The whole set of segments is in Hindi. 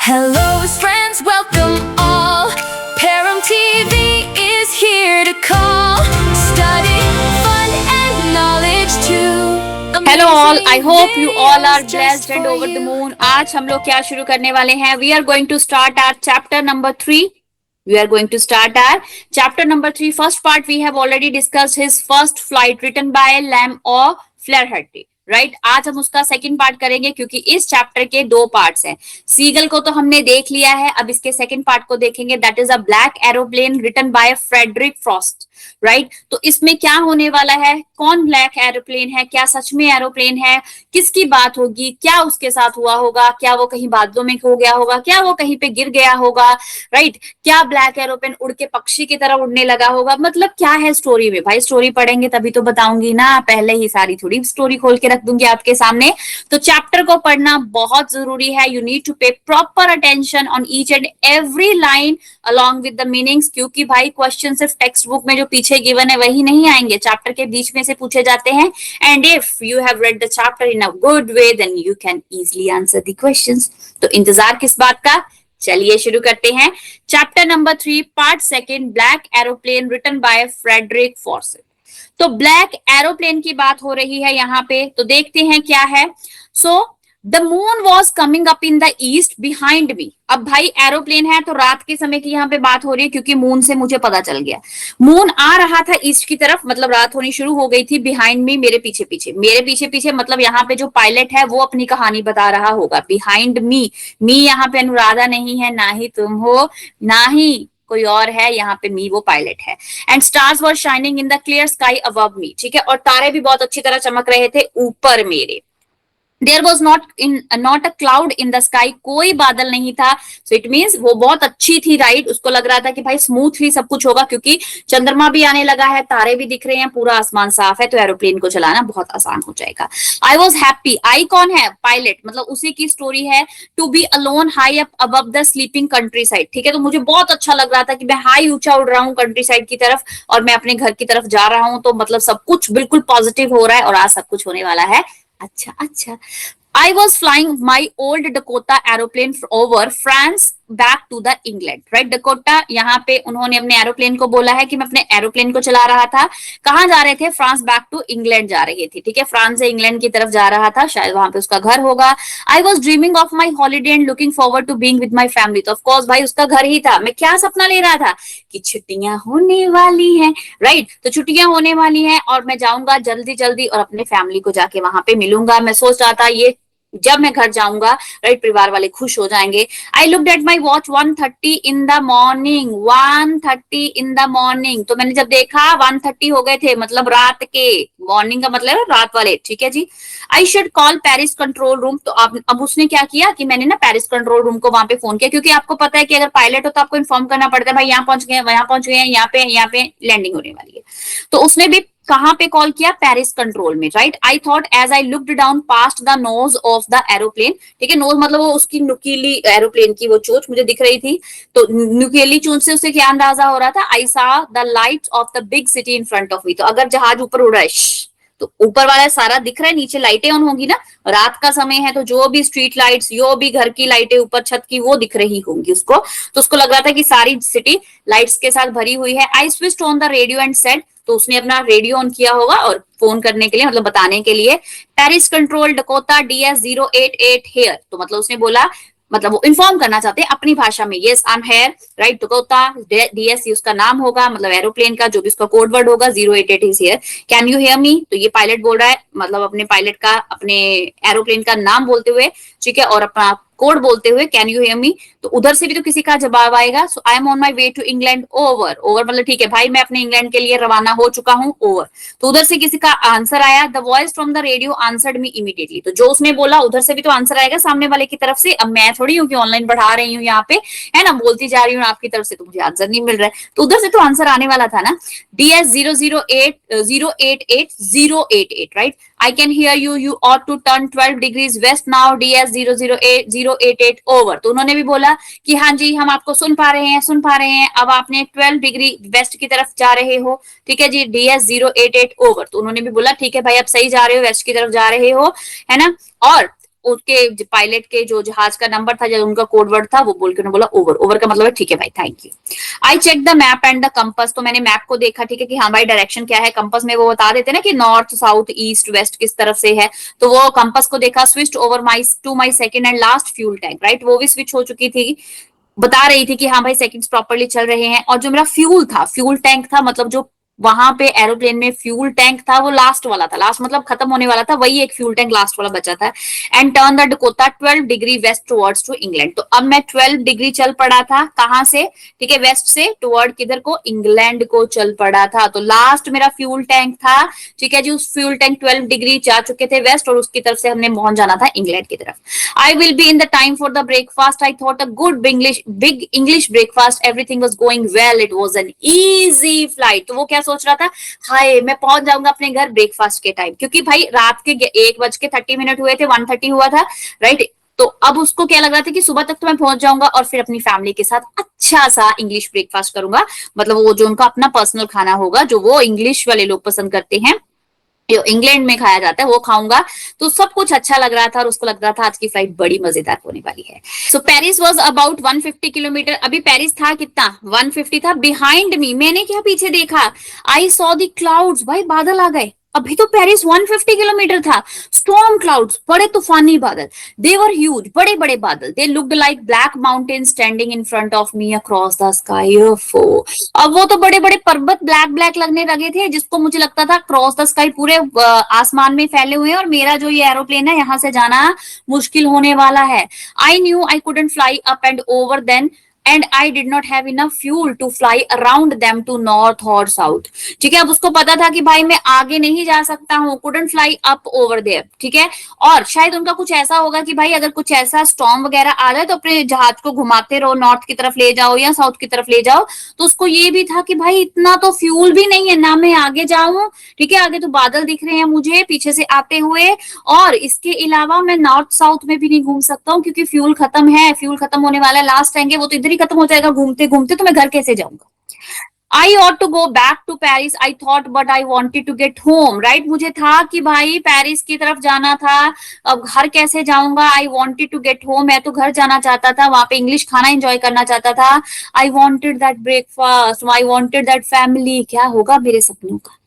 Hello friends, welcome all. Param TV is here to call. Study, fun and knowledge too. Hello all, I hope you all are blessed and over the moon. आज हम लोग क्या शुरू करने वाले हैं? We are going to start our chapter number 3. We are going to start our chapter number 3. First part we have already discussed his first flight written by Lamb or Flaherty. Right आज हम उसका सेकंड पार्ट करेंगे क्योंकि इस चैप्टर के दो पार्ट्स हैं. सीगल को तो हमने देख लिया है, अब इसके सेकंड पार्ट को देखेंगे. That is a black aeroplane written by Frederick Frost. Right तो इसमें क्या होने वाला है? कौन ब्लैक एरोप्लेन है? क्या सच में एरोप्लेन है? किसकी बात होगी? क्या उसके साथ हुआ होगा? क्या वो कहीं बादलों में खो गया होगा? क्या वो कहीं पे गिर गया होगा? राइट क्या ब्लैक एरोप्लेन उड़ के पक्षी की तरह उड़ने लगा होगा? मतलब क्या है स्टोरी में? भाई स्टोरी पढ़ेंगे तभी तो बताऊंगी ना, पहले ही सारी थोड़ी स्टोरी खोल के रख दूंगी आपके सामने. तो चैप्टर को पढ़ना बहुत जरूरी है. यू नीड टू पे proper attention on each and every line along with the meanings, क्योंकि भाई क्वेश्चन सिर्फ टेक्स्ट बुक में जो पीछे गिवन है वही नहीं आएंगे, चैप्टर के बीच में से पूछे जाते हैं. And if you have read the chapter in a good way then you can easily answer the questions. तो इंतजार किस बात का? चलिए शुरू करते हैं. Chapter number 3 part second, black aeroplane written by Frederick Forsyth. तो ब्लैक एरोप्लेन की बात हो रही है यहाँ पे, तो देखते हैं क्या है. So the moon was coming up in the east behind me. अब भाई एरोप्लेन है तो रात के समय की यहाँ पे बात हो रही है, क्योंकि मून से मुझे पता चल गया. मून आ रहा था ईस्ट की तरफ, मतलब रात होनी शुरू हो गई थी. बिहाइंड मी मेरे पीछे पीछे, मेरे पीछे पीछे मतलब यहाँ पे जो पायलट है वो अपनी कहानी बता रहा होगा. बिहाइंड मी, मी यहाँ पे अनुराधा नहीं है, ना ही तुम हो, ना ही कोई और है, यहाँ पे मी वो पायलट है. And stars were shining in the clear sky above मी. ठीक है, और तारे भी बहुत अच्छी तरह चमक रहे थे ऊपर मेरे. There was not a cloud in the sky. कोई बादल नहीं था. सो इट मीन्स वो बहुत अच्छी थी. राइट उसको लग रहा था कि भाई स्मूथली सब कुछ होगा, क्योंकि चंद्रमा भी आने लगा है, तारे भी दिख रहे हैं, पूरा आसमान साफ है, तो एरोप्लेन को चलाना बहुत आसान हो जाएगा. I was happy. आई कौन है? पायलट, मतलब उसी की स्टोरी है. To be alone high up above the sleeping countryside. ठीक है, तो मुझे बहुत अच्छा लग रहा था कि मैं हाई ऊंचा उड़ रहा हूँ कंट्री साइड की तरफ, और मैं अपने घर की तरफ जा रहा हूँ. तो मतलब सब कुछ बिल्कुल पॉजिटिव हो रहा है, और आज सब कुछ होने वाला है अच्छा अच्छा. I was flying my old Dakota aeroplane over France back to the England. Right, Dakota यहाँ पे उन्होंने अपने एरोप्लेन को बोला है कि मैं अपने एरोप्लेन को चला रहा था. कहाँ जा रहे थे? फ्रांस बैक टू इंग्लैंड जा रहे थे. ठीक है, फ्रांस से इंग्लैंड की तरफ जा रहा था, शायद वहां पे उसका घर होगा. I was dreaming of my holiday and looking forward to being with my family. तो ऑफकोर्स भाई उसका घर ही था. मैं क्या सपना ले रहा था कि छुट्टियां होने वाली हैं. राइट तो छुट्टियां होने वाली हैं और मैं जाऊंगा जल्दी जल्दी और अपने फैमिली को जाके वहां पे मिलूंगा. मैं सोच रहा था ये जब मैं घर जाऊंगा, राइट, परिवार वाले खुश हो जाएंगे. I looked at my watch 1:30 in the morning. 1:30 in the morning. तो मैंने जब देखा 1:30 हो गए थे, मतलब रात के. मॉर्निंग का मतलब रात वाले. ठीक है जी. I should call Paris control room. तो अब उसने क्या किया कि मैंने ना पेरिस कंट्रोल रूम को वहां पे फोन किया, क्योंकि आपको पता है कि अगर पायलट हो तो आपको इन्फॉर्म करना पड़ता है, भाई यहाँ पहुंच गए, वहां पहुंच गए, यहाँ पे लैंडिंग होने वाली है. तो उसने भी कहां पे कॉल किया? पेरिस कंट्रोल में. Right I thought as I looked down past the nose of the aeroplane. ठीक है, नोज मतलब वो उसकी नुकीली एरोप्लेन की वो चोंच मुझे दिख रही थी. तो नुकीली चोंच से उसे क्या अंदाजा हो रहा था? आई सा the lights off the big city in front of मी. तो अगर जहाज ऊपर उड़ रहा है तो ऊपर वाला सारा दिख रहा है, नीचे लाइटें ऑन होंगी ना, रात का समय है, तो जो भी स्ट्रीट लाइट्स, जो भी घर की लाइटें ऊपर छत की वो दिख रही होंगी उसको. तो उसको लग रहा था कि सारी सिटी लाइट्स के साथ भरी हुई है. I switched on the radio and said. तो उसने अपना रेडियो ऑन किया होगा और फोन करने के लिए, मतलब बताने के लिए, Paris control Dakota DS088 hair. तो मतलब उसने बोला, मतलब वो इन्फॉर्म करना चाहते हैं अपनी भाषा में, yes I am here. Right Dakota DS उसका नाम होगा, मतलब एरोप्लेन का जो भी उसका कोड वर्ड होगा, 088 is here. Can you hear me? तो ये पायलट बोल रहा है, मतलब अपने पायलट का, अपने एरोप्लेन का नाम बोलते हुए, ठीक है, और अपना कोड बोलते हुए, कैन यू हियर मी. तो उधर से भी तो किसी का जवाब आएगा. So I am on my way to England. Over. Over मतलब ठीक है भाई, मैं अपने इंग्लैंड के लिए रवाना हो चुका हूँ. ओवर. तो उधर से किसी का आंसर आया. The voice from the radio answered me immediately. तो जो उसने बोला उधर से भी तो आंसर आएगा सामने वाले की तरफ से. अब मैं थोड़ी हूँ कि ऑनलाइन बढ़ा रही हूँ यहाँ पे, है ना, बोलती जा रही हूँ आपकी तरफ से, तो मुझे आंसर नहीं मिल रहा है, तो उधर से तो आंसर आने वाला था ना. DS008 right. I can hear you. You ought to turn 12 degrees west now. DS008 over. तो उन्होंने भी बोला कि हाँ जी हम आपको सुन पा रहे हैं, सुन पा रहे हैं. अब आपने 12 डिग्री वेस्ट की तरफ जा रहे हो. ठीक है जी. DS088 over. तो उन्होंने भी बोला ठीक है भाई, अब सही जा रहे हो, वेस्ट की तरफ जा रहे हो, है ना. और उसके पायलट के जो जहाज का नंबर था, जो उनका कोड वर्ड था, वो बोल के उन्होंने बोला ओवर। ओवर का मतलब है ठीक है भाई, thank you. I check the map and the compass, तो मैंने मैप को देखा, ठीक है, कि हाँ भाई डायरेक्शन क्या है। कंपस में वो बता देते ना कि नॉर्थ साउथ ईस्ट वेस्ट किस तरफ से है, तो वो कंपस को देखा। Switched over my to my second and last fuel tank, right, वो भी स्विच हो चुकी थी, बता रही थी कि हाँ भाई सेकंड्स प्रॉपर्ली चल रहे हैं। और जो मेरा फ्यूल था, फ्यूल टैंक था, मतलब जो वहां पे एरोप्लेन में फ्यूल टैंक था, वो लास्ट वाला था, लास्ट मतलब खत्म होने वाला था, वही एक फ्यूल टैंक लास्ट वाला बचा था। And turn the Dakota 12 degree west towards to England, तो अब मैं 12 डिग्री चल पड़ा था, कहां से, ठीक है, वेस्ट से टुवर्ड किधर को, इंग्लैंड को चल पड़ा था। तो लास्ट मेरा फ्यूल टैंक था, ठीक है जी, उस फ्यूल टैंक 12 डिग्री जा चुके थे वेस्ट, और उसकी तरफ से हमने पहुंच जाना था इंग्लैंड की तरफ। I will be in the time for the breakfast. I thought a good big English breakfast. Everything was going well. It was an easy flight. तो वो क्या सोच रहा था, हाय मैं पहुंच जाऊंगा अपने घर ब्रेकफास्ट के टाइम, क्योंकि भाई रात के 1:30 हुए थे, 1:30 हुआ था, राइट। तो अब उसको क्या लग रहा था कि सुबह तक तो मैं पहुंच जाऊंगा और फिर अपनी फैमिली के साथ अच्छा सा इंग्लिश ब्रेकफास्ट करूंगा, मतलब वो जो उनका अपना पर्सनल खाना होगा, जो वो इंग्लिश वाले लोग पसंद करते हैं, जो इंग्लैंड में खाया जाता है, वो खाऊंगा। तो सब कुछ अच्छा लग रहा था और उसको लग रहा था आज की फ्लाइट बड़ी मजेदार होने वाली है। सो पेरिस वाज अबाउट 150 किलोमीटर, अभी पेरिस था कितना, 150 था। बिहाइंड मी, मैंने क्या पीछे देखा, आई सॉ द क्लाउड्स, भाई बादल आ गए। अभी तो पेरिस 150 किलोमीटर था। स्टॉर्म क्लाउड्स, बड़े तूफानी बादल, दे वर ह्यूज, बड़े बड़े बादल, they looked like black mountains standing in front of me across the sky. अब वो तो बड़े बड़े पर्वत ब्लैक ब्लैक लगने लगे थे, जिसको मुझे लगता था क्रॉस द स्काई पूरे आसमान में फैले हुए हैं, और मेरा जो ये एरोप्लेन है यहाँ से जाना मुश्किल होने वाला है। I knew I couldn't fly up and over then and I did not have enough fuel to fly around them to north और साउथ। ठीक है, अब उसको पता था कि भाई मैं आगे नहीं जा सकता हूँ, couldn't fly up over there, ठीक है। और शायद उनका कुछ ऐसा होगा कि भाई अगर कुछ ऐसा स्टॉर्म वगैरह आ जाए तो अपने जहाज को घुमाते रहो, नॉर्थ की तरफ ले जाओ या साउथ की तरफ ले जाओ। तो उसको ये भी था कि भाई इतना तो फ्यूल भी नहीं है ना, मैं आगे जाऊं, ठीक है, आगे तो बादल दिख रहे हैं मुझे पीछे से आते हुए, और इसके अलावा मैं नॉर्थ साउथ में भी नहीं घूम सकता हूँ क्योंकि फ्यूल खत्म है, फ्यूल खत्म होने वाला है, लास्ट आएंगे वो तो इधर ही खत्म हो जाएगा घूमते घूमते, तो मैं घर कैसे जाऊंगा। I ought to go back to Paris, I thought, but I wanted to get home, right? मुझे था कि भाई पेरिस की तरफ जाना था, अब घर कैसे जाऊंगा। I wanted to get home, मैं तो घर जाना चाहता था, वहां पे इंग्लिश खाना एंजॉय करना चाहता था। I wanted that breakfast, I wanted that family, क्या होगा मेरे सपनों का।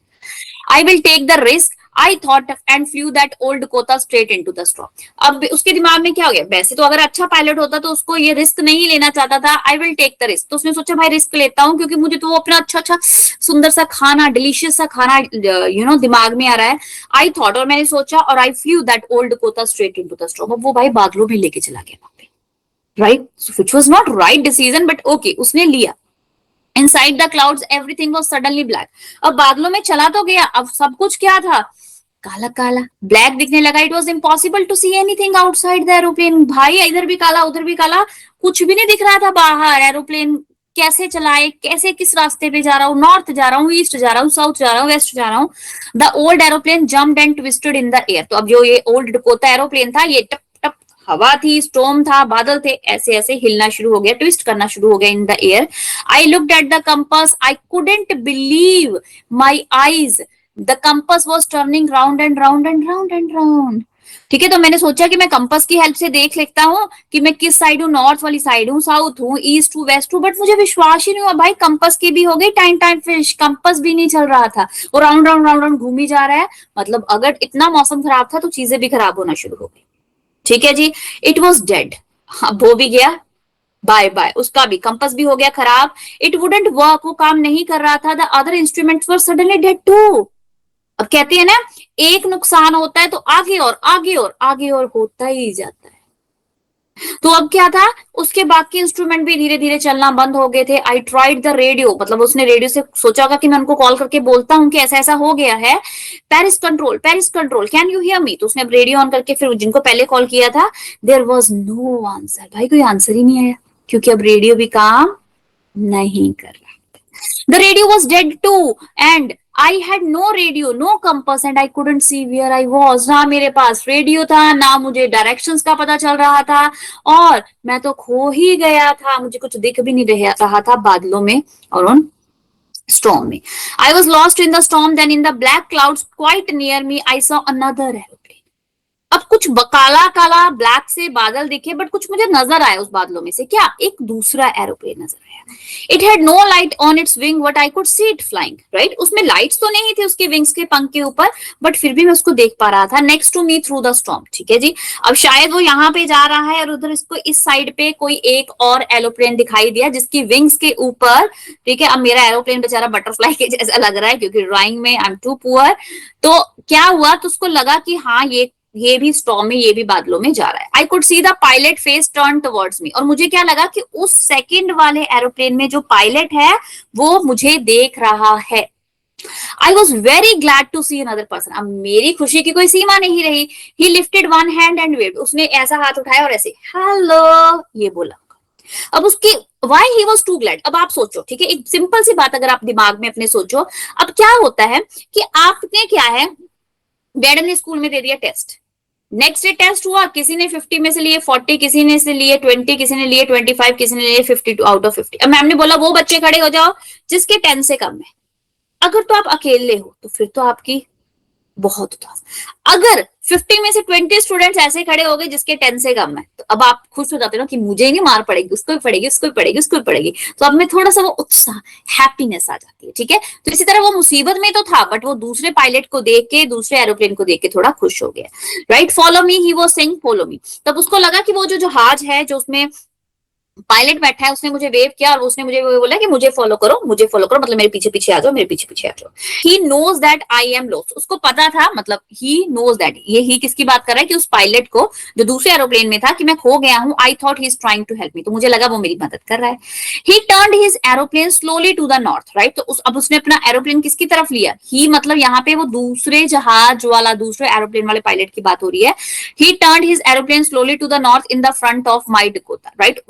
I will take the risk, I thought and flew that old Dakota straight into the storm. अब उसके दिमाग में क्या हो गया, वैसे तो अगर अच्छा पायलट होता तो उसको ये रिस्क नहीं लेना चाहता था। I will take the risk, तो उसने सोचा भाई रिस्क लेता हूँ, क्योंकि मुझे तो वो अपना अच्छा अच्छा सुंदर सा खाना, डिलीशियस सा खाना दिमाग में आ रहा है। I thought, और मैंने सोचा, और I flew that old Dakota straight into the storm। अब वो भाई बादलों में लेके चला गया वहां पे, right, which was not right decision, but okay, उसने लिया। Inside the clouds everything was suddenly black, अब बादलों में चला तो गया, अब सब कुछ क्या था, काला काला ब्लैक दिखने लगा। It was impossible to see anything outside the aeroplane, भाई इधर भी काला उधर भी काला, कुछ भी नहीं दिख रहा था बाहर। एरोप्लेन कैसे चलाए, कैसे किस रास्ते पे जा रहा हूँ, नॉर्थ जा रहा हूँ, ईस्ट जा रहा हूँ, साउथ जा रहा हूँ, वेस्ट जा रहा हूँ। The old aeroplane jumped and twisted in the air, तो अब जो ये ओल्ड डकोटा एरोप्लेन था, ये टप टप हवा थी, स्टॉर्म था, बादल थे, ऐसे ऐसे हिलना शुरू हो गया, ट्विस्ट करना शुरू हो गया इन the air. I looked at the compass, I couldn't believe my eyes, the compass was turning round and round and round and round. ठीक है, तो मैंने सोचा कि मैं कंपास की हेल्प से देख लेता हूँ कि मैं किस साइड हूँ, नॉर्थ वाली साइड हूँ, साउथ हूँ, ईस्ट हूँ, वेस्ट हूँ, बट मुझे विश्वास ही नहीं हुआ भाई, कंपास की भी हो गई टाइम टाइम फिश, कंपास भी नहीं चल रहा था, वो राउंड राउंड राउंड राउंड घूम ही जा रहा है। मतलब अगर इतना मौसम खराब था तो चीजें भी खराब होना शुरू हो गई। ठीक है जी, इट वॉज डेड, वो भी गया, बाय बाय, उसका भी कंपास भी हो गया खराब। इट वुडंट वर्क, वो काम नहीं कर रहा था। The other instruments were suddenly dead too. अब कहते हैं ना, एक नुकसान होता है तो आगे और आगे और आगे और होता ही जाता है। तो अब क्या था, उसके बाकी इंस्ट्रूमेंट भी धीरे धीरे चलना बंद हो गए थे। आई ट्राइड द रेडियो, मतलब उसने रेडियो से सोचा होगा कि मैं उनको कॉल करके बोलता हूँ कि ऐसा ऐसा हो गया है, Paris control can you hear me. तो उसने अब रेडियो ऑन करके फिर जिनको पहले कॉल किया था, देयर वॉज नो आंसर, भाई कोई आंसर ही नहीं आया, क्योंकि अब रेडियो भी काम नहीं कर रहा। The radio was dead too, and I had no radio, no compass, and I couldn't see where I was. ना मेरे पास रेडियो था, ना मुझे डायरेक्शंस का पता चल रहा था, और मैं तो खो ही गया था, मुझे कुछ दिख भी नहीं रहा था बादलों में और उन storm में। I was lost in the storm, then in the black clouds quite near me, I saw another aeroplane. अब कुछ काला काला ब्लैक से बादल दिखे, बट कुछ मुझे नजर आया उस बादलों में से, क्या एक दूसरा एरोप्लेन नजर आया। It had no light on its wing but I could see it flying, right. उसमें लाइट्स तो नहीं थी उसके विंग्स के, पंख के ऊपर, बट फिर भी मैं उसको देख पा रहा था। Next to me through the storm, ठीक है जी। अब शायद वो यहाँ पे जा रहा है और उधर इसको इस साइड पे कोई एक और एरोप्लेन दिखाई दिया जिसकी विंग्स के ऊपर, ठीक है। अब मेरा एरोप्लेन बेचारा बटरफ्लाई के जैसा लग रहा है क्योंकि ड्राइंग में आई एम टू पुअर। तो क्या हुआ, तो उसको लगा कि हाँ ये भी स्टॉर्म में, ये भी बादलों में जा रहा है। आई could see the pilot face turn towards me, और मुझे क्या लगा कि उस सेकंड वाले एरोप्लेन में जो पायलट है वो मुझे देख रहा है। I was very glad to see another person. अब मेरी खुशी की कोई सीमा नहीं रही। He lifted one hand and waved, उसने ऐसा हाथ उठाया और ऐसे हेलो ये बोला। अब उसकी why he was too glad. अब आप सोचो, ठीक है, एक सिंपल सी बात अगर आप दिमाग में अपने सोचो, अब क्या होता है कि आपने क्या है, मैडम ने स्कूल में दे दिया टेस्ट, नेक्स्ट डे टेस्ट हुआ, किसी ने 50 में से लिए 40, किसी ने से लिए 20, किसी ने लिए 25, किसी ने लिए 52 आउट ऑफ 50। अब मैम ने बोला वो बच्चे खड़े हो जाओ जिसके 10 से कम है। अगर तो आप अकेले हो तो फिर तो आपकी बहुत उदास। अगर 50 में से 20 स्टूडेंट्स ऐसे खड़े हो गए जिसके 10 से कम है, तो अब आप खुश हो जाते हो ना कि मुझे ही नहीं मार पड़ेगी, उसको भी पड़ेगी, उसको भी पड़ेगी, उसको भी पड़ेगी। तो अब में थोड़ा सा वो उत्साह, हैप्पीनेस आ जाती है, ठीक है। तो इसी तरह वो मुसीबत में तो था, बट वो दूसरे पायलट को देख के, दूसरे एरोप्लेन को देख के थोड़ा खुश हो गया, right. Follow me, he was saying follow me. तब उसको लगा कि वो जो जहाज है जो उसमें पायलट बैठा है उसने मुझे वेव किया और उसने मुझे बोला कि मुझे फॉलो करो, मुझे फॉलो करो, मतलब मेरे पीछे पीछे आ जाओ, मेरे पीछे पीछे आ जाओ। He knows that I am lost, उसको पता था, मतलब ही नोज दैट, ये ही किसकी बात कर रहा है कि उस पायलट को जो दूसरे एरोप्लेन में था, कि मैं खो गया हूं। I thought he is trying to help me, तो मुझे लगा वो मेरी मदद कर रहा है। He turned his aeroplane slowly to the north, right. तो अब उसने अपना एरोप्लेन किसकी तरफ लिया, ही मतलब यहाँ पे वो दूसरे जहाज वाला, दूसरे एरोप्लेन वाले पायलट की बात हो रही है। He turned his aeroplane slowly to the north in the front of my Dakota, right.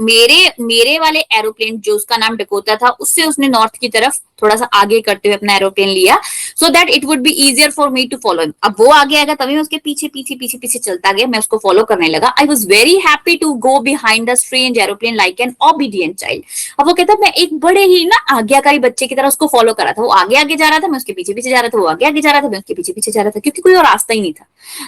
मेरे वाले एरोप्लेन जो उसका नाम डकोटा था, उससे उसने नॉर्थ की तरफ थोड़ा सा आगे करते हुए अपना एरोप्लेन लिया, so that it would be easier for me to follow him. अब वो आगे आएगा तभी मैं उसके पीछे पीछे पीछे पीछे चलता गया, मैं उसको फॉलो करने लगा। I was very happy to go behind the strange aeroplane like an obedient child. अब वो कहता मैं एक बड़े ही ना आज्ञाकारी बच्चे की तरह उसको फॉलो कर रहा था। वो आगे आगे जा रहा था, मैं उसके पीछे पीछे जा रहा था, वो आगे आगे जा रहा था, मैं उसके पीछे पीछे जा रहा था, क्योंकि कोई और रास्ता ही नहीं था,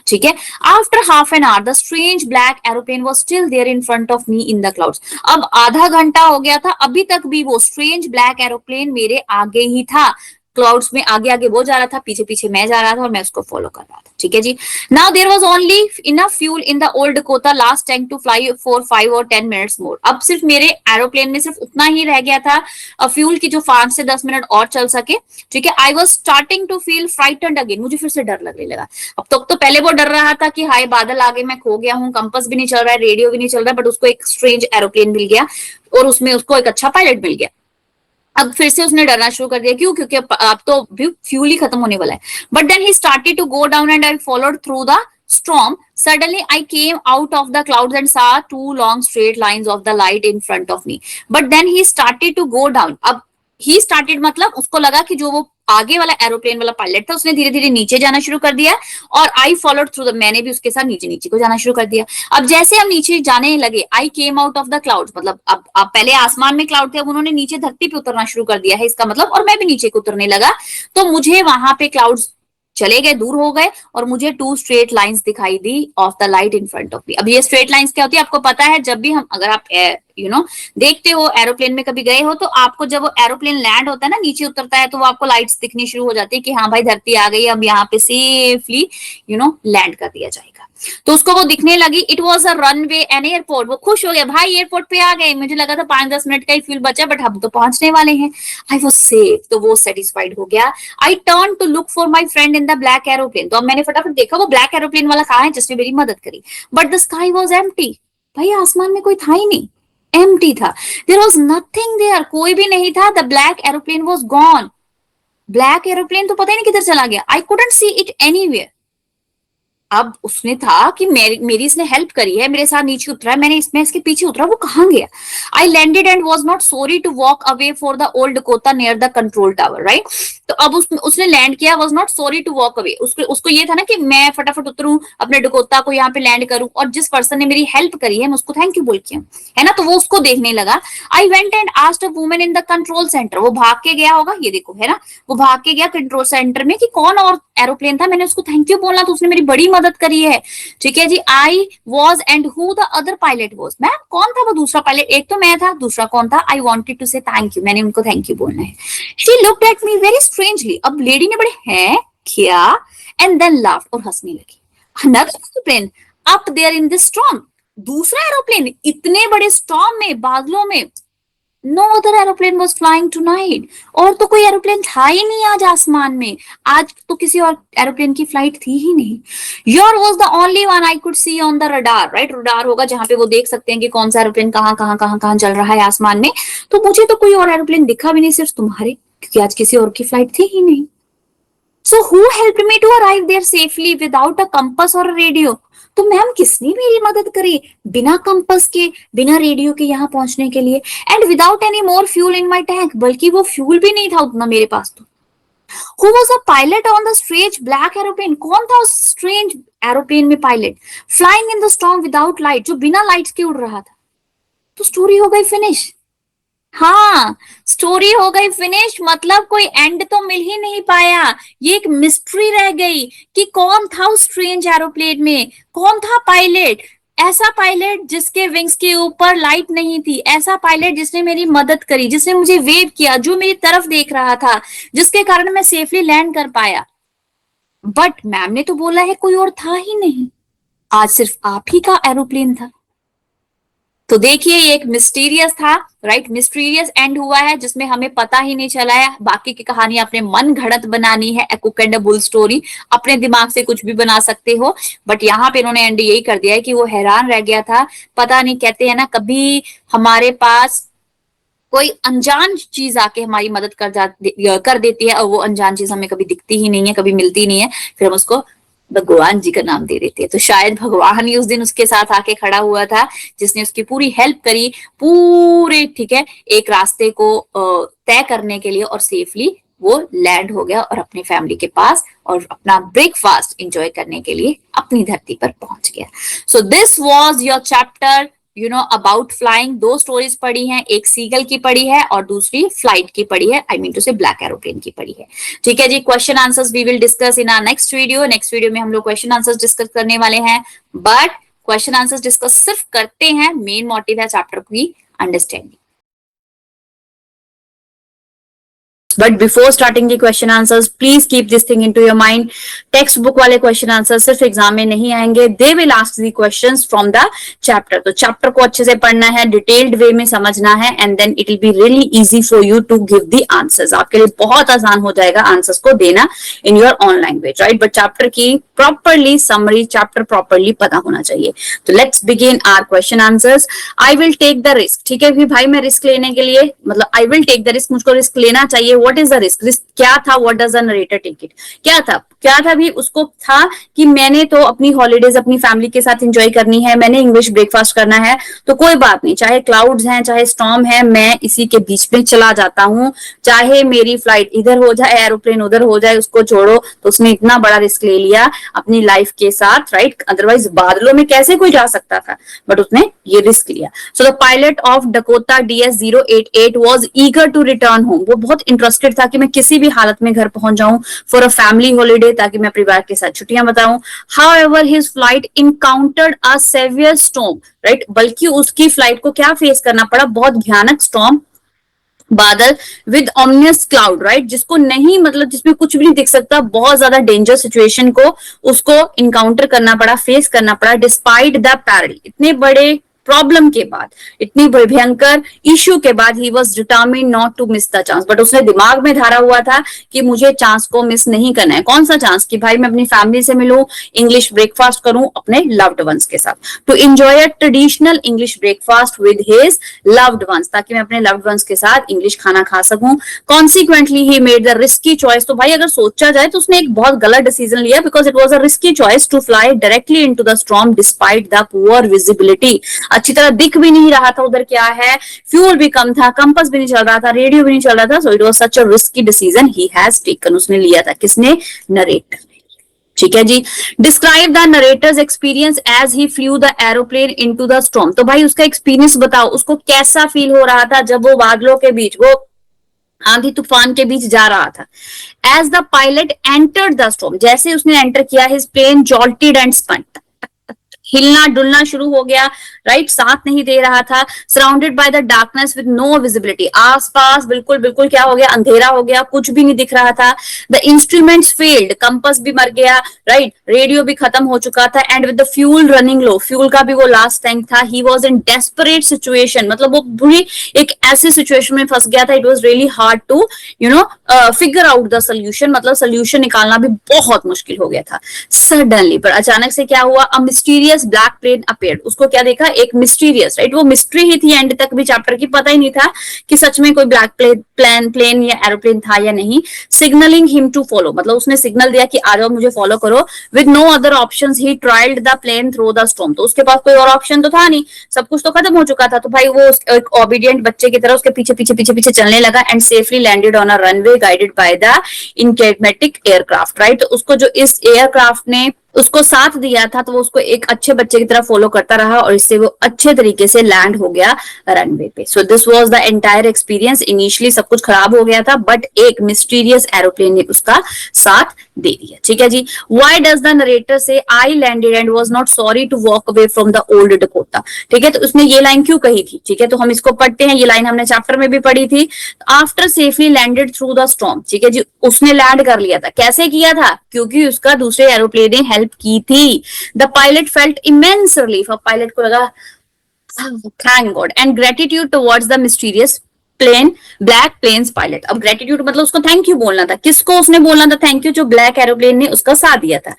ठीक है। After half an hour the strange black aeroplane was still there in front of me in the clouds. अब आधा घंटा हो गया था, अभी तक भी वो स्ट्रेंज ब्लैक एरोप्लेन मेरे आगे ही था। क्लाउड्स में आगे आगे वो जा रहा था, पीछे पीछे मैं जा रहा था, और मैं उसको फॉलो कर रहा था, ठीक है जी। Now there was only enough fuel in the old Dakota last tank to fly for 5 और 10 मिनट्स मोर। अब सिर्फ मेरे एरोप्लेन में सिर्फ उतना ही रह गया था फ्यूल की, जो 5 से 10 मिनट और चल सके, ठीक है। I was starting to feel frightened again, मुझे फिर से डर लगने लगा। अब तो पहले वो डर रहा था कि हाय बादल आगे, मैं खो गया हूँ, कंपास भी नहीं चल रहा है, रेडियो भी नहीं चल रहा है, बट उसको एक स्ट्रेंज एरोप्लेन मिल गया और उसमें उसको एक अच्छा पायलट मिल गया। अब फिर से उसने डरना शुरू कर दिया, क्यों, क्योंकि अब तो फ्यूल ही खत्म होने वाला है। But then he started to go down and I followed through the storm. Suddenly, I came out of the clouds and saw two long straight lines of the light in front of me. But then he started to go down. अब ही स्टार्टेड मतलब उसको लगा कि जो वो आगे वाला एरोप्लेन वाला पायलट था उसने धीरे धीरे नीचे जाना शुरू कर दिया, और आई फॉलोड थ्रू द, मैंने भी उसके साथ नीचे नीचे को जाना शुरू कर दिया। अब जैसे हम नीचे जाने लगे, I came out of the clouds, मतलब अब पहले आसमान में क्लाउड थे, अब उन्होंने नीचे धरती पे उतरना शुरू कर दिया है, इसका मतलब, और मैं भी नीचे को उतरने लगा। तो मुझे वहां पे क्लाउड्स चले गए, दूर हो गए, और मुझे 2 स्ट्रेट लाइंस दिखाई दी of the light in front of me. अब ये स्ट्रेट लाइंस क्या होती है आपको पता है, जब भी हम, अगर आप देखते हो एरोप्लेन में कभी गए हो, तो आपको जब वो एरोप्लेन लैंड होता है ना, नीचे उतरता है, तो वो आपको लाइट्स दिखनी शुरू हो जाती है कि हाँ भाई धरती आ गई, अब यहाँ पे सेफली लैंड कर दिया जाएगा। तो उसको वो दिखने लगी। It was a runway an airport. वो खुश हो गया, भाई एयरपोर्ट पे आ गए, मुझे लगा था 5-10 मिनट का ही फ्यूल बचा, बट हम तो पहुंचने वाले हैं। आई वॉज सेफ, तो वो सेटिस्फाइड हो गया। I turn to look for my friend in the black aeroplane. तो अब मैंने फटाफट देखा वो ब्लैक एरोप्लेन वाला कहाँ है जिसने मेरी मदद करी, but the sky was empty. भाई आसमान में कोई था ही नहीं, एम्प्टी था। देयर वाज नथिंग देयर, कोई भी नहीं था। The black aeroplane was gone. Black aeroplane तो पता ही नहीं किधर चला गया। I couldn't see it anywhere. अब उसने था कि मेरी इसने हेल्प करी है, मेरे साथ नीचे उतरा है, मैंने इसके पीछे उतरा, वो कहाँ गया। I landed and was not sorry to walk away for the old Dakota near the control tower, right. तो अब उसने लैंड किया, was not sorry to walk away. उसको ये था ना कि मैं फटाफट उतरूं, अपने डकोटा को यहाँ पे लैंड करूं, और जिस पर्सन ने मेरी हेल्प करी है मैं उसको थैंक यू बोल के, है ना। तो वो उसको देखने लगा। I went and asked a woman in the control centre. वो भाग के गया होगा, ये देखो, है ना, वो भाग के गया कंट्रोल सेंटर में कि कौन और एरोप्लेन था, मैंने उसको थैंक यू बोलना, तो उसने मेरी बड़ी मदद करी है। ठीक है जी, I was and who the other pilot was, ma'am कौन था वो दूसरा पायलट, एक तो मैं था, दूसरा कौन था, आई वॉन्टेड टू से थैंक यू, मैंने उनको थैंक यू बोलना है। She looked at me very strangely, अब लेडी ने बड़े हैं क्या, एंड देन लाफ्ड, और हंसने लगी। Another aeroplane up there in this storm, दूसरा एरोप्लेन इतने बड़े स्टॉर्म में, बादलों में, no other aeroplane was flying tonight, और तो कोई एरोप्लेन था ही नहीं आज आसमान में, आज तो किसी और एरोप्लेन की फ्लाइट थी ही नहीं। Your was the only one I could C on the radar, right, radar होगा जहां पे वो देख सकते हैं कि कौन सा एरोप्लेन कहाँ चल रहा है आसमान में, तो मुझे तो कोई और एरोप्लेन दिखा भी नहीं, सिर्फ तुम्हारे, क्योंकि आज किसी और की फ्लाइट थी ही नहीं। So who helped me to arrive there safely without a compass or a radio? तो मैम किसने मेरी मदद करी बिना कंपस के, बिना रेडियो के यहाँ पहुंचने के लिए, and without any more fuel in my tank, बल्कि वो फ्यूल भी नहीं था उतना मेरे पास तो। Who was a pilot on the strange black aeroplane? कौन था उस strange एरोप्लेन में pilot, flying in the storm without light, जो बिना लाइट्स के उड़ रहा था। तो स्टोरी हो गई फिनिश। हाँ, स्टोरी हो गई फिनिश, मतलब कोई एंड तो मिल ही नहीं पाया, ये एक मिस्ट्री रह गई कि कौन था उस स्ट्रेंज एरोप्लेन में, कौन था पायलट, ऐसा पायलट जिसके विंग्स के ऊपर लाइट नहीं थी, ऐसा पायलट जिसने मेरी मदद करी, जिसने मुझे वेव किया, जो मेरी तरफ देख रहा था, जिसके कारण मैं सेफली लैंड कर पाया। बट मैम ने तो बोला है कोई और था ही नहीं, आज सिर्फ आप ही का एरोप्लेन था। तो देखिए ये एक मिस्टीरियस था, राइट, मिस्टीरियस एंड हुआ है जिसमें हमें पता ही नहीं चला है। बाकी की कहानी अपने मन घड़त बनानी है, a cook and a bull story, अपने दिमाग से कुछ भी बना सकते हो, बट यहाँ पे इन्होंने एंड यही कर दिया है कि वो हैरान रह गया था। पता नहीं, कहते हैं ना कभी हमारे पास कोई अनजान चीज आके हमारी मदद कर देती है, और वो अनजान चीज हमें कभी दिखती ही नहीं है, कभी मिलती नहीं है, फिर हम उसको भगवान जी का नाम दे देते हैं। तो शायद भगवान ही उस दिन उसके साथ आके खड़ा हुआ था, जिसने उसकी पूरी हेल्प करी, पूरे ठीक है एक रास्ते को तय करने के लिए, और सेफली वो लैंड हो गया और अपनी फैमिली के पास और अपना ब्रेकफास्ट एंजॉय करने के लिए अपनी धरती पर पहुंच गया। So this was your chapter about flying. दो स्टोरीज पढ़ी हैं, एक सीगल की पढ़ी है और दूसरी फ्लाइट की पढ़ी है, I mean to say black aeroplane की पढ़ी है। ठीक है जी, question answers we will discuss in our next video. Next video में हम लोग क्वेश्चन आंसर्स डिस्कस करने वाले हैं, बट क्वेश्चन आंसर्स डिस्कस सिर्फ करते हैं, मेन मोटिव है चैप्टर की understanding. But before starting the question answers, please keep this thing into your mind. Text book वाले क्वेश्चन आंसर सिर्फ एग्जाम में नहीं आएंगे, they will ask the questions from the chapter. तो चैप्टर को अच्छे से पढ़ना है, डिटेल्ड वे में समझना है, and then it will be really easy for you to give the answers. आपके लिए बहुत आसान हो जाएगा आंसर्स को देना in your own language, right. But chapter की प्रॉपरली समरी, चैप्टर प्रॉपरली पता होना चाहिए। तो let's begin our question answers. I will take the risk, ठीक है भाई, मैं रिस्क लेने के लिए, मतलब I will take the risk, मुझको रिस्क लेना चाहिए। What is the risk, risk क्या था, what does the narrator take it, क्या था भी, उसको था कि मैंने तो अपनी हॉलीडेज अपनी फैमिली के साथ एंजॉय करनी है, मैंने इंग्लिश ब्रेकफास्ट करना है, तो कोई बात नहीं, चाहे क्लाउड्स हैं चाहे स्टॉर्म है, मैं इसी के बीच में चला जाता हूँ, चाहे मेरी फ्लाइट इधर हो जाए एरोप्लेन उधर हो जाए, उसको छोड़ो। तो उसने इतना बड़ा रिस्क ले लिया अपनी लाइफ के साथ, राइट, अदरवाइज बादलों में कैसे कोई जा सकता था, बट उसने ये रिस्क लिया। So the pilot of Dakota DS-088 was eager to return home, वो बहुत इंटरेस्टेड था कि मैं किसी भी हालत में घर पहुंच जाऊं फॉर अ फैमिली हॉलीडे, ताकि मैं परिवार के साथ छुट्टियां बताऊं। However his flight encountered a severe storm, right, बल्कि उसकी फ्लाइट को क्या फेस करना पड़ा, बहुत भयानक स्टॉर्म, बादल विद ऑमनियस क्लाउड, राइट, जिसको नहीं, मतलब जिसमें कुछ भी नहीं दिख सकता, बहुत ज्यादा डेंजर सिचुएशन को उसको इनकाउंटर करना पड़ा, फेस करना पड़ा, डिस्पाइट द पैरल, इतने बड़े प्रॉब्लम के बाद, इतनी भयंकर इश्यू के बाद, he was determined not to miss the chance, but उसने दिमाग में धारा हुआ था कि मुझे चांस को मिस नहीं करना है। कौन सा चांस, कि भाई मैं अपनी फैमिली से मिलूं, इंग्लिश ब्रेकफास्ट करूं अपने लव्ड वंस के साथ, to enjoy a traditional English breakfast with his loved ones, ताकि मैं अपने लव्ड वंस के साथ इंग्लिश खाना खा सकूं। Consequently he made the risky choice, तो भाई अगर सोचा जाए तो उसने एक बहुत गलत डिसीजन लिया, because it was a risky choice to fly directly into the storm despite the poor visibility, अच्छी तरह दिख भी नहीं रहा था उधर क्या है, फ्यूल भी कम था, कंपास भी नहीं चल रहा था, रेडियो भी नहीं चल रहा था। So it was such a risky decision he has taken, उसने लिया था, किसने, नरेटर। ठीक है जी, describe the narrator's experience as he flew the aeroplane into the storm, तो भाई उसका एक्सपीरियंस बताओ, उसको कैसा फील हो रहा था जब वो बादलों के बीच, वो आंधी तूफान के बीच जा रहा था। As the pilot entered the storm, जैसे उसने एंटर किया, his plane jolted and spun, हिलना डुलना शुरू हो गया, राइट, साथ नहीं दे रहा था। Surrounded by the darkness with no visibility, आसपास बिल्कुल बिल्कुल क्या हो गया, अंधेरा हो गया, कुछ भी नहीं दिख रहा था। द इंस्ट्रूमेंट्स फेल्ड, कंपास भी मर गया, राइट, रेडियो भी खत्म हो चुका था। And with the fuel running low, fuel का भी वो लास्ट टैंक था। He was in desperate situation, मतलब वो बुरी एक ऐसी सिचुएशन में फंस गया था। It was really hard to figure out the solution, मतलब सोल्यूशन निकालना भी बहुत मुश्किल हो गया था। सडनली, पर अचानक से क्या हुआ, a mysterious black plane appeared, उसको क्या देखा, एक मिस्टीरियस, राइट, वो मिस्ट्री ही थी एंड तक भी चैप्टर की, पता ही नहीं था कि सच में कोई ब्लैक प्लेन या एरोप्लेन था या नहीं। सिग्नलिंग हिम टू फॉलो, मतलब उसने सिग्नल दिया कि आ जाओ मुझे फॉलो करो। With no other options he trialled the plane through the storm, तो उसके पास कोई और ऑप्शन तो था नहीं, सब कुछ तो खत्म हो चुका था। तो भाई वो एक ओबीडियंट बच्चे की तरह उसके पीछे पीछे पीछे पीछे चलने लगा and safely landed on a runway guided by the enigmatic aircraft, right. तो उसको जो इस एयरक्राफ्ट ने उसको साथ दिया था, तो वो उसको एक अच्छे बच्चे की तरह फॉलो करता रहा और इससे वो अच्छे तरीके से लैंड हो गया रनवे पे। So this was the entire experience. Initially सब कुछ खराब हो गया था, बट एक मिस्टीरियस एरोप्लेन ने उसका साथ दे दिया, ठीक है जी। Why does the narrator say I landed and was not sorry to walk away from the old Dakota, ठीक है। तो उसने ये लाइन क्यों कही थी, ठीक है, तो हम इसको पढ़ते हैं। ये लाइन हमने चैप्टर में भी पढ़ी थी। After safely landed through the storm, ठीक है जी, उसने लैंड कर लिया था। कैसे किया था, क्योंकि उसका दूसरे एरोप्लेन ने हेल्प की थी। The pilot felt immense relief, अब पायलट को लगा thank God and gratitude towards the mysterious plane black plane's pilot. अब ग्रेटिट्यूड मतलब उसको थैंक यू बोलना था। किसको उसने बोलना था थैंक यू, जो ब्लैक एरोप्लेन ने उसका साथ दिया था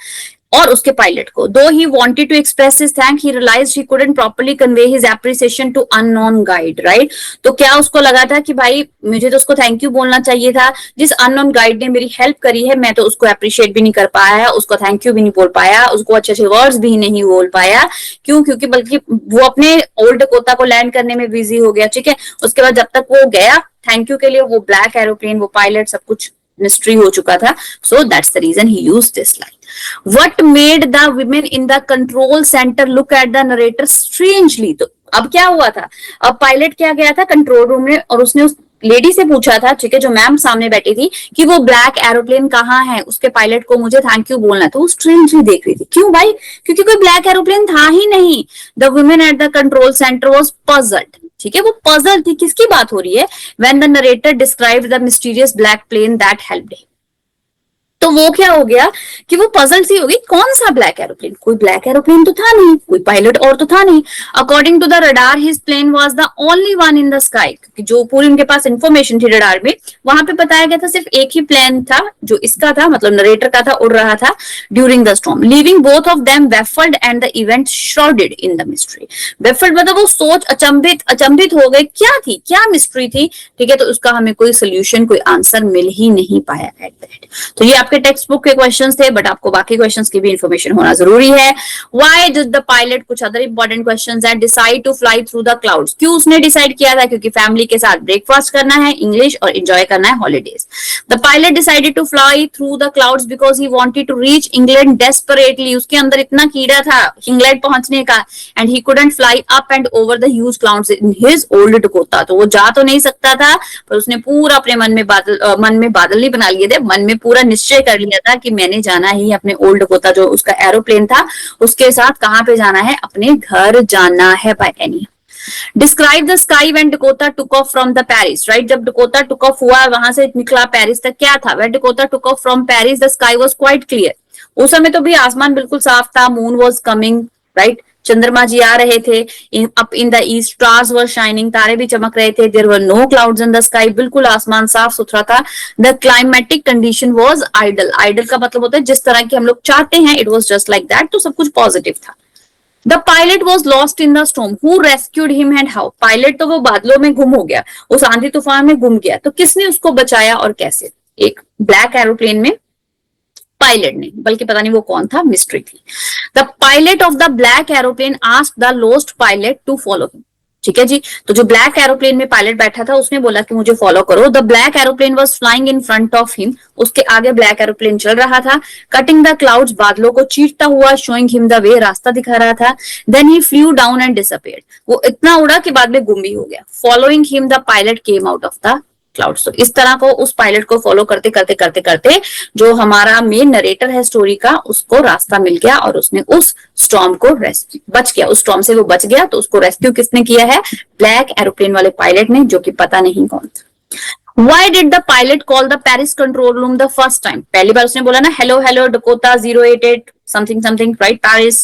और उसके पायलट को। Though he wanted to express his thank, he realised he couldn't properly convey his appreciation to unknown guide, right. तो क्या उसको लगा था कि भाई मुझे तो उसको थैंक यू बोलना चाहिए था, जिस अननोन गाइड ने मेरी हेल्प करी है, मैं तो उसको अप्रिशिएट भी नहीं कर पाया, उसको थैंक यू भी नहीं बोल पाया, उसको अच्छे अच्छे वर्ड्स भी नहीं बोल पाया। क्यों, क्योंकि बल्कि वो अपने ओल्ड कोता को लैंड करने में बिजी हो गया, ठीक है। उसके बाद जब तक वो गया थैंक यू के लिए, वो ब्लैक एरोप्लेन, वो पायलट, सब कुछ मिस्ट्री हो चुका था। So that's the reason he used this line. What made the women in the control center look at the narrator strangely? तो अब क्या हुआ था, अब पायलट क्या गया था कंट्रोल रूम में और उसने उस लेडी से पूछा था, ठीक है, जो मैम सामने बैठी थी, कि वो ब्लैक एरोप्लेन कहाँ है, उसके पायलट को मुझे थैंक यू बोलना। तो वो स्ट्रेंजली देख रही थी। क्यों भाई, क्योंकि कोई ब्लैक एरोप्लेन था ही नहीं। The women at the control centre was puzzled, ठीक है, वो पजल थी। किसकी बात हो रही है, when the narrator described the mysterious black plane that helped him. तो वो क्या हो गया कि वो पजल सी होगी, कौन सा ब्लैक एरोप्लेन, कोई ब्लैक एरोप्लेन तो था नहीं, कोई पायलट और तो था नहीं। According to the radar his plane was the only one in the sky, क्योंकि जो पूरी उनके पास इंफॉर्मेशन थी रडार में, वहां पे बताया गया था सिर्फ एक ही प्लेन था जो इसका था, मतलब नरेटर का था, उड़ रहा था during the storm, leaving both of them baffled and the event shrouded in the mystery. Baffled मतलब वो सोच अचंभित हो गए, क्या थी, क्या मिस्ट्री थी, ठीक है। तो उसका हमें कोई सोल्यूशन, कोई आंसर मिल ही नहीं पाया एट द एंड। तो ये आपके टेक्स्ट बुक के क्वेश्चंस थे, बट आपको बाकी क्वेश्चंस की भी इंफॉर्मेशन होना जरूरी है। व्हाई डिड द पायलट, कुछ अदर इंपॉर्टेंट क्वेश्चंस है, decide to fly through the clouds, क्यों उसने डिसाइड किया था, क्योंकि फैमिली के साथ ब्रेकफास्ट करना है, इंग्लिश और एंजॉय करना है holidays. The pilot decided to fly through the clouds because he wanted to reach England desperately, उसके अंदर इतना कीड़ा था इंग्लैंड पहुंचने का, and he couldn't fly up and over the huge clouds in his old Dakota. तो वो जा तो नहीं सकता था, पर उसने पूरा अपने मन में बादल नहीं बना लिए थे, मन में पूरा निश्चय कर लिया था कि मैंने जाना ही अपने ओल्ड डकोटा, जो उसका एरोप्लेन था, उसके साथ कहां पे जाना है, अपने घर जाना है by any. Describe the sky when Dakota took off from the Paris, right. जब डकोटा टुक ऑफ हुआ, वहां से निकला पेरिस तक, क्या था, when Dakota took off from Paris the sky was quite clear. उस समय तो भी आसमान बिल्कुल साफ था, मून वाज कमिंग, राइट, चंद्रमा जी आ रहे थे, up in the east stars were shining, तारे भी चमक रहे थे, there were no clouds in the sky, बिल्कुल आसमान साफ सुथरा था। The climatic condition was ideal, ideal का मतलब होता है जिस तरह की हम लोग चाहते हैं, it was just like that, तो सब कुछ पॉजिटिव था। The pilot was lost in the storm, who rescued him and how, pilot तो वो बादलों में गुम हो गया, उस आंधी तूफान में गुम गया, तो किसने उसको बचाया और कैसे, एक ब्लैक एरोप्लेन में पायलट ने, बल्कि पता नहीं वो कौन था, मिस्ट्री थी। The pilot of the black aeroplane asked the lost pilot to follow him, ठीक है जी। तो जो ब्लैक एरोप्लेन में पायलट बैठा था, उसने बोला कि मुझे फॉलो करो। The black aeroplane was flying in front of him, उसके आगे ब्लैक एरोप्लेन चल रहा था, कटिंग द क्लाउड्स, बादलों को चीरता हुआ, शोइंग हिम द वे, रास्ता दिखा रहा था। Then he flew down and disappeared, वो इतना उड़ा कि बाद में गुम भी हो गया। Following him the pilot came out of the clouds. तो इस तरह को उस पायलट को फॉलो करते करते करते करते जो हमारा मेन नरेटर है स्टोरी का, उसको रास्ता मिल गया और उसने उस स्टॉर्म को बच गया, उस स्टॉर्म से वो बच गया। तो उसको रेस्क्यू किसने किया है? ब्लैक एरोप्लेन वाले पायलट ने, जो कि पता नहीं कौन था। Why did the pilot call the Paris control room the first time? पहली बार उसने बोला ना hello hello Dakota 088 something something right Paris.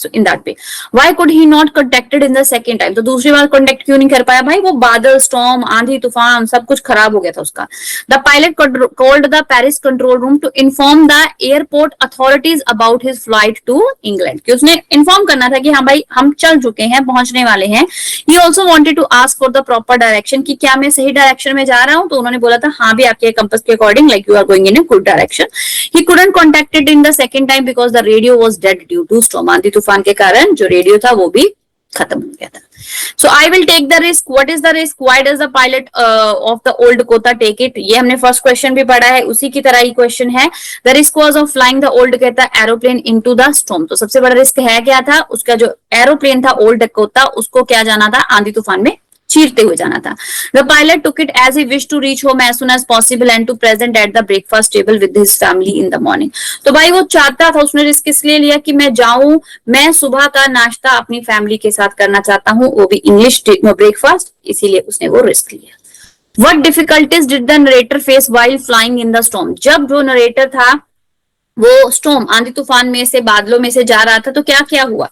So in that way, why could he not contacted in the second time? तो दूसरी बार कॉन्टेक्ट क्यों नहीं कर पाया भाई? वो बादल, स्टॉर्म, आंधी तूफान सब कुछ खराब हो गया था उसका। The pilot called the Paris control room to inform the airport authorities about his flight to England. कि उसने इन्फॉर्म करना था कि हाँ भाई हम चल चुके हैं, पहुंचने वाले हैं। He also wanted to ask for the proper direction कि क्या मैं सही डायरेक्शन में जा रहा हूँ? तो उन्होंने बोला था हाँ भी आपके कंपास के according like you are going in a good direction. He couldn't contact it in the second time because the radio was dead due to storm. आंधी तूफान के कारण जो रेडियो था वो भी खत्म हो गया था। So I will take the risk. What is the risk? Why does the pilot of the old Dakota take it? ये हमने फर्स्ट क्वेश्चन भी पढ़ा है, उसी की तरह ही क्वेश्चन है। The risk was of flying the old Dakota aeroplane into the storm. तो सबसे बड़ा रिस्क है क्या था? उसका जो एरोप्लेन था ओल्ड डकोटा, उसको क्या जाना था? आंधी तूफान में चीरते हुए जाना था। The pilot took it as he wished to reach home as soon as possible and to present at the breakfast table with his family in the morning. तो भाई वो चाहता था, उसने रिस्क इसलिए लिया कि मैं जाऊं, मैं सुबह का नाश्ता अपनी फैमिली के साथ करना चाहता हूं, वो भी इंग्लिश ब्रेकफास्ट, इसीलिए उसने वो रिस्क लिया। What difficulties did the narrator face while flying in the storm? जब जो नरेटर था वो स्टॉर्म आंधी तूफान में से, बादलों में से जा रहा था, तो क्या क्या हुआ?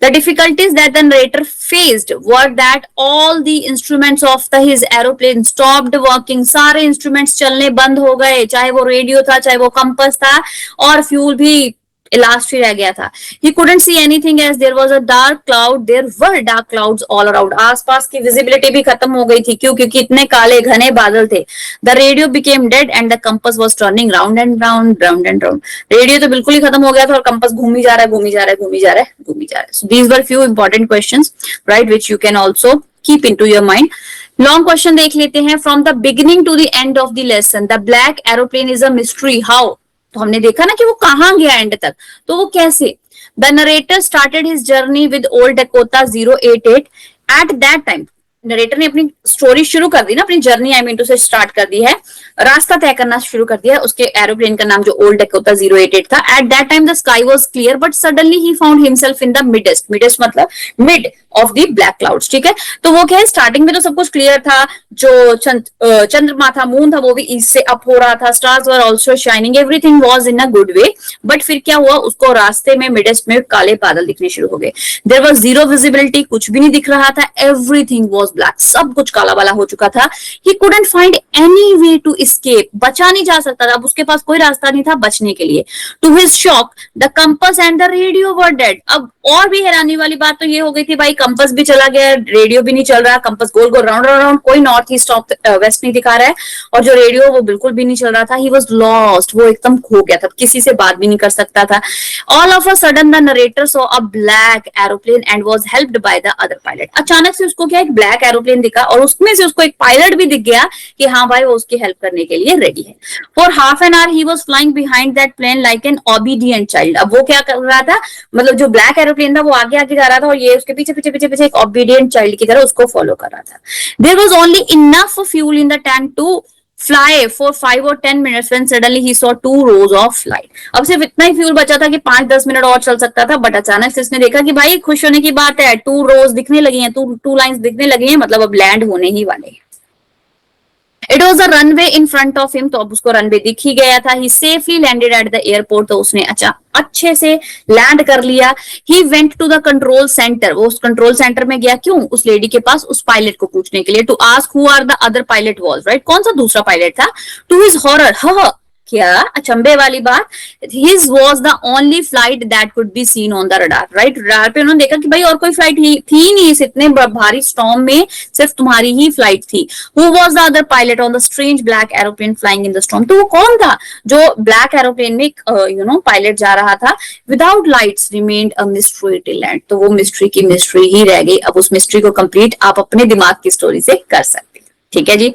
The difficulties that the narrator faced were that all the instruments of his aeroplane stopped working. सारे इंस्ट्रूमेंट्स चलने बंद हो गए, चाहे वो रेडियो था, चाहे वो कंपास था, और फ्यूल भी लास्ट ही रह गया था। He couldn't see anything as there was a dark cloud. There were dark clouds all around. आसपास की विजिबिलिटी भी खत्म हो गई थी, क्यों? क्योंकि इतने काले घने बादल थे। The radio became dead and the compass was turning round and round, round and round. Radio तो बिल्कुल ही खत्म हो गया था और कंपास घूमी जा रहा है, घूमी जा रहा है, घूमी जा रहा है, घूमी जा रहा है। So these were few important questions, right, which you can also keep into your mind. Long question देख लेते हैं। From the beginning to the end of the lesson, the black aeroplane is a mystery. How? तो हमने देखा ना कि वो कहाँ गया एंड तक, तो वो कैसे? The narrator started his journey with old Dakota 088 eight that time. Narrator ने अपनी स्टोरी शुरू कर दी ना, अपनी जर्नी आई मीन टू से स्टार्ट कर दी है, रास्ता तय करना शुरू कर दिया है। उसके एरोप्लेन का नाम जो ओल्ड डकोटा 088 था। At that time the sky was clear but suddenly he found himself in the midst, midst मतलब mid of the black clouds, ठीक है। तो वो क्या है, स्टार्टिंग में तो सब कुछ क्लियर था, जो चंद्रमा था, मून था, वो भी ईस्ट से अप हो रहा था, stars were also shining, everything was in a good way. But फिर क्या हुआ, उसको रास्ते में मिडेस्ट में काले बादल दिखने शुरू हो गए। देयर वाज जीरो विजिबिलिटी, कुछ भी नहीं दिख रहा था, एवरीथिंग वाज ब्लैक, सब कुछ काला वाला हो चुका था। He couldn't find any way to escape, बचा नहीं जा सकता था, अब उसके पास कोई रास्ता नहीं था बचने के लिए। To his shock the compass and the radio were dead. अब और भी हैरानी वाली बात तो ये हो गई थी भाई, कंपास भी चला गया, रेडियो भी नहीं चल रहा, कंपास गोल गोल राउंड राउंड, कोई नॉर्थ ईस्ट वेस्ट नहीं दिखा रहा है, और जो रेडियो वो बिल्कुल भी नहीं चल रहा था। ही वाज लॉस्ट, वो एकदम खो गया था, किसी से बात भी नहीं कर सकता था। All of a sudden the narrator saw a black aeroplane and was helped by the other pilot. अचानक से उसको क्या एक ब्लैक एरोप्लेन दिखा और उसमें से उसको एक पायलट भी दिख गया कि हाँ भाई वो उसकी हेल्प करने के लिए रेडी है। For half an hour he was flying behind that plane like an obedient child. अब वो क्या कर रहा था, मतलब जो ब्लैक एरोप्लेन था वो आगे आगे जा रहा था और ये उसके पीछे पीछे पीछे पीछे एक ओबीडिएंट चाइल्ड की तरह उसको फॉलो कर रहा था। There was only enough fuel in the tank to fly for 5 or 10 minutes when suddenly he saw 2 rows of light. अब सिर्फ इतना ही फ्यूल बचा था कि 5-10 मिनट और चल सकता था, बट अचानक से इसने देखा कि भाई खुश होने की बात है, 2 rows दिखने लगी हैं, 2 लाइंस दिखने लगी हैं, मतलब अब लैंड होने ही वाले हैं। It was a runway in front of him, तो अब उसको रनवे दिख ही गया था। He safely landed at the airport, तो उसने अच्छे से लैंड कर लिया। He went to the control center, वो उस कंट्रोल सेंटर में गया, क्यों? उस लेडी के पास, उस पायलट को पूछने के लिए, to ask who are the other pilot was, right? कौन सा दूसरा पायलट था? To his horror, क्या अचंभे वाली बात, his was the only flight that could be seen on the radar, right? Radar पे उन्होंने देखा कि भाई और कोई फ्लाइट थी नहीं, इस इतने भारी स्टॉर्म में सिर्फ तुम्हारी ही फ्लाइट थी। Who was the other pilot on the strange black aeroplane flying in the storm? तो वो कौन था जो ब्लैक एरोप्लेन में पायलट जा रहा था? Without lights remained a mystery till end, तो वो मिस्ट्री की मिस्ट्री ही रह गई। अब उस मिस्ट्री को कंप्लीट आप अपने दिमाग की स्टोरी से कर सकते हैं। ठीक है जी।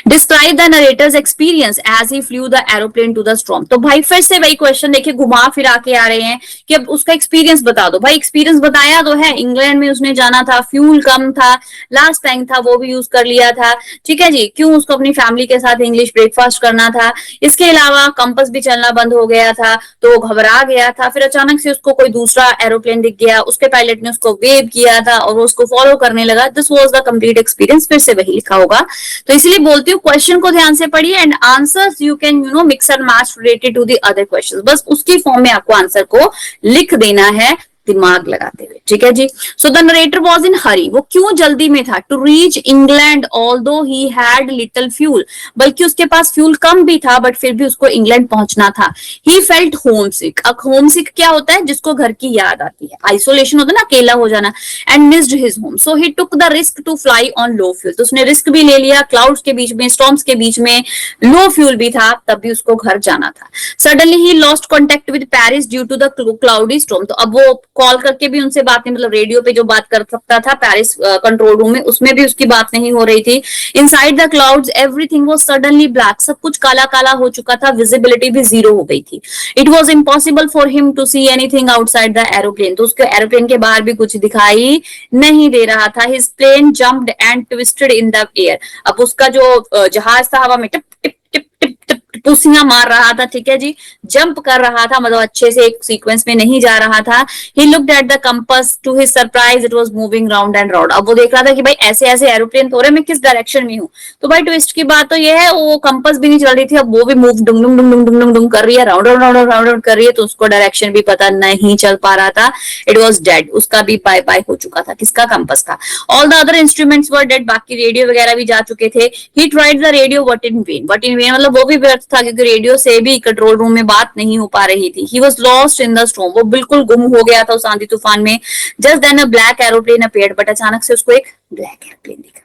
Describe the narrator's experience as he flew the aeroplane to the storm. तो भाई फिर से वही क्वेश्चन देखिए घुमा फिरा के आ रहे हैं कि अब उसका एक्सपीरियंस बता दो। भाई एक्सपीरियंस बताया तो है, इंग्लैंड में उसने जाना था, फ्यूल कम था, लास्ट टाइम था वो भी यूज कर लिया था, ठीक है जी। क्यों उसको अपनी फैमिली के साथ इंग्लिश ब्रेकफास्ट करना था, इसके अलावा कंपास भी चलना बंद हो गया था तो वो घबरा गया था। फिर अचानक से उसको कोई दूसरा एरोप्लेन दिख गया, उसके पायलट ने उसको वेव किया था और वो उसको फॉलो करने लगा। This was the complete experience. फिर से वही लिखा होगा, तो इसलिए बोलती हूँ क्वेश्चन को ध्यान से पढ़िए and answers you can mix and match related to the other questions. बस उसकी फॉर्म में आपको आंसर को लिख देना है दिमाग लगाते हुए, ठीक है जी। So the narrator was in hurry, वो क्यों जल्दी में था? To reach England although he had little fuel, बल्कि उसके पास फ्यूल कम भी था बट फिर भी उसको इंग्लैंड पहुंचना था। ही फेल्ट होमसिक, अब होमसिक क्या होता है? जिसको घर की याद आती है, आइसोलेशन होता है ना, अकेला हो जाना। And missed his home, so he took the risk to fly on low fuel, तो उसने रिस्क भी ले लिया, क्लाउड्स के बीच में, स्टॉर्म्स के बीच में, लो फ्यूल भी था, तब भी उसको घर जाना था। Suddenly he lost contact with Paris due to the cloudy storm, तो अब वो कॉल करके भी उनसे बात नहीं, मतलब रेडियो पे जो बात कर सकता था पेरिस कंट्रोल रूम में, उसमें भी उसकी बात नहीं हो रही थी। Inside the clouds everything was suddenly black, सब कुछ काला काला हो चुका था, विजिबिलिटी भी जीरो हो गई थी। It was impossible for him to see anything outside the aeroplane, तो उसके एरोप्लेन के बाहर भी कुछ दिखाई नहीं दे रहा था। His plane jumped and twisted in the air, अब उसका जो जहाज था हवा में टिप टिप टिप टिप टिप पुसियां मार रहा था, ठीक है जी, जंप कर रहा था, मतलब अच्छे से एक सीक्वेंस में नहीं जा रहा था। He looked at the compass, to his surprise it was moving round and round, अब वो देख रहा था कि भाई ऐसे ऐसे एरोप्लेन तो हो रहे, मैं किस डायरेक्शन में हूँ। तो भाई ट्विस्ट की बात तो ये है, वो कंपास भी नहीं चल रही थी, अब वो भी मूव डुंग डुंग डुंग डुंग डुंग डुंग डुंग कर रही है, round round round round round कर रही है, तो उसको डायरेक्शन भी पता नहीं चल पा रहा था। इट वाज डेड, उसका भी बाय बाय हो चुका था, किसका? कंपास का। All the other instruments were dead, बाकी रेडियो वगैरह भी जा चुके थे। He tried the radio but in when, but in when मतलब वो भी व्यर्थ था, क्योंकि रेडियो से भी कंट्रोल रूम में बात नहीं हो पा रही थी। He was lost in the storm, वो बिल्कुल गुम हो गया था उस आंधी तूफान में। Just then a black aeroplane appeared, but अचानक से उसको एक ब्लैक एरोप्लेन दिखा।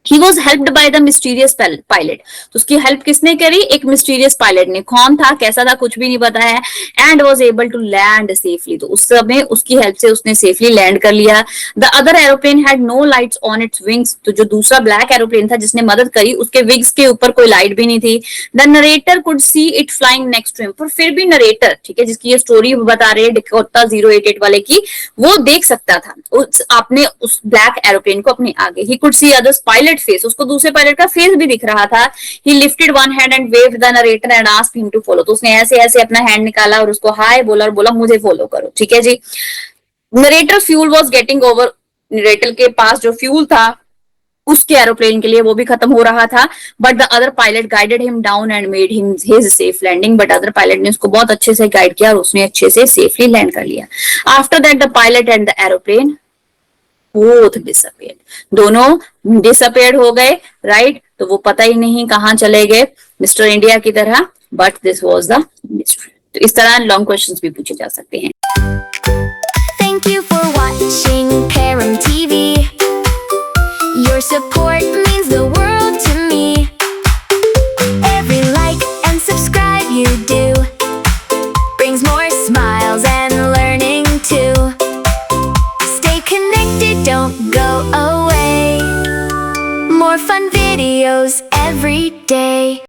He was helped by the mysterious pilot, तो उसकी हेल्प किसने करी? एक मिस्टीरियस पायलट ने। कौन था, कैसा था, कुछ भी नहीं पता है। And was able to land safely, तो उस समय उसकी हेल्प से उसने सेफली लैंड कर लिया। The other aeroplane had no lights on its wings, तो जो दूसरा ब्लैक एरोप्लेन था जिसने मदद करी, उसके विंग्स के ऊपर कोई लाइट भी नहीं थी। The narrator could see it flying next to him, पर फिर भी नरेटर, ठीक है, जिसकी ये स्टोरी बता रहे हैं डिकोटा 088 वाले की, वो देख सकता था आपने उस ब्लैक एरोप्लेन को अपने आगे। He could see others pilot face, उसको दूसरे पायलट का फेस भी दिख रहा था। He lifted one hand and waved the narrator and asked him to follow, तो उसने ऐसे ऐसे अपना हैंड निकाला और उसको हाय बोला और बोला मुझे फॉलो करो, ठीक है जी। Narrator fuel was getting over, narrator के पास जो फ्यूल था उसके एरोप्लेन के लिए वो भी खत्म हो रहा था। But the other pilot guided him down and made him his safe landing, but other pilot ने उसको बहुत अच्छे से गाइड किया और उसने अच्छे से सेफली लैंड कर लिया। After that the pilot and the aeroplane both disappeared, दोनों डिसअपियर्ड हो गए, राइट। तो वो पता ही नहीं कहाँ चले गए, मिस्टर इंडिया की तरह। But this was the mystery. तो इस तरह लॉन्ग क्वेश्चंस भी पूछे जा सकते हैं। Thank you for watching Param TV. Your support means the world to me. Every like and subscribe you do brings more smiles and learning too. Stay connected, don't go away. More fun videos every day.